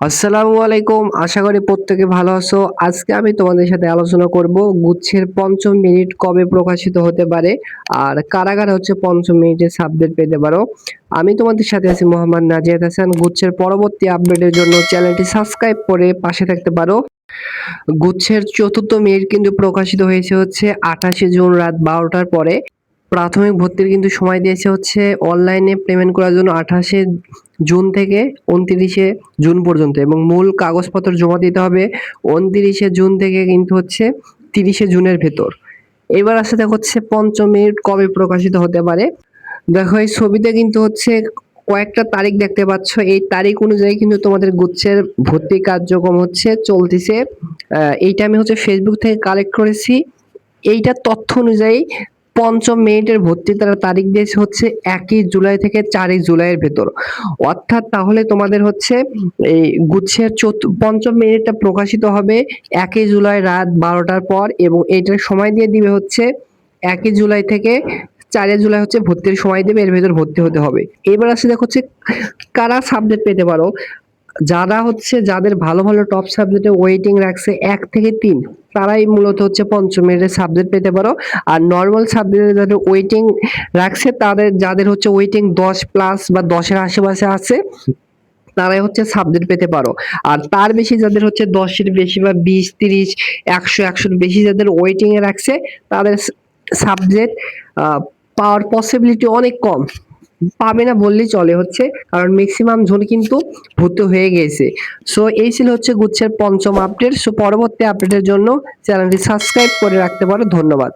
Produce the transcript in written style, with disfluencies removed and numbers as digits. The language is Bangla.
আসসালামু আলাইকুম। আশা করি প্রত্যেকে ভালো আছো। আজকে আমি তোমাদের সাথে আলোচনা করব গুচ্ছের পঞ্চম মিনিট কবে প্রকাশিত হতে পারে আর কারা কারা হচ্ছে পঞ্চম মিনিটের সাবজেক্ট পেতে পারো। আমি তোমাদের সাথে আছি মোহাম্মদ নাজিয়াত হাসান। গুচ্ছের পরবর্তী আপডেটের জন্য চ্যানেলটি সাবস্ক্রাইব করে পাশে থাকতে পারো। গুচ্ছের চতুর্থ মিনিট কিন্তু প্রকাশিত হয়েছে হচ্ছে 28শে জুন রাত 12টার পরে। প্রাথমিক ভর্তির কিন্তু সময় দিয়েছে হচ্ছে অনলাইনে পেমেন্ট করার জন্য 28শে জুন থেকে 29শে জুন পর্যন্ত, এবং মূল কাগজপত্র জমা দিতে হবে 29শে জুন থেকে কিন্তু হচ্ছে 30শে জুনের ভেতর। এবার আসলে দেখো হচ্ছে পঞ্চম মিনিট কবে প্রকাশিত হতে পারে। দেখো এই ছবিতে কিন্তু হচ্ছে কয়েকটা তারিখ দেখতে পাচ্ছ। এই তারিখ অনুযায়ী কিন্তু তোমাদের গুচ্ছের ভর্তি কার্যক্রম হচ্ছে চলতেছে। এইটা আমি হচ্ছে ফেসবুক থেকে কালেক্ট করেছি। এইটা তথ্য অনুযায়ী পঞ্চম মিনিটের ভর্তি তারা তারিখ দিয়েছে হচ্ছে 1 জুলাই থেকে 4 জুলাইয়ের ভেতর। অর্থাৎ তাহলে তোমাদের হচ্ছে এই গুচ্ছের পঞ্চম মিনিটটা প্রকাশিত হবে 1 জুলাই রাত 12টার পর, এবং এইটার সময় দিয়ে দিবে হচ্ছে 1 জুলাই থেকে 4 জুলাই হচ্ছে ভর্তির সময় দেবে, এর ভেতর ভর্তি হতে হবে। এবার আসলে দেখো হচ্ছে কারা সাবজেক্ট পেতে পারো। যারা হচ্ছে যাদের ভালো ভালো টপ সাবজেক্টে ওয়েটিং রাখছে 1 থেকে 3, তারাই মূলত হচ্ছে পঞ্চম মিনিটের সাবজেক্ট পেতে পারো। আর নর্মাল সাবজেক্টে যাদের ওয়েটিং রাখছে যাদের হচ্ছে ওয়েটিং 10 প্লাস বা 10-এর আশেপাশে আছে, তারাই হচ্ছে সাবজেক্ট পেতে পারো। আর তার বেশি যাদের হচ্ছে 10-এর বেশি বা 20, 30, 100, 100-এর বেশি যাদের ওয়েটিং এ রাখছে, তাদের সাবজেক্ট পাওয়ার পসিবিলিটি অনেক কম। পাবে না বললেই চলে হচ্ছে, কারণ ম্যাক্সিমাম জন কিন্তু ভর্তি হয়ে গেছে। সো এই ছিল হচ্ছে গুচ্ছের পঞ্চম আপডেট। সো পরবর্তী আপডেটের জন্য চ্যানেলটি সাবস্ক্রাইব করে রাখতে পারো। ধন্যবাদ।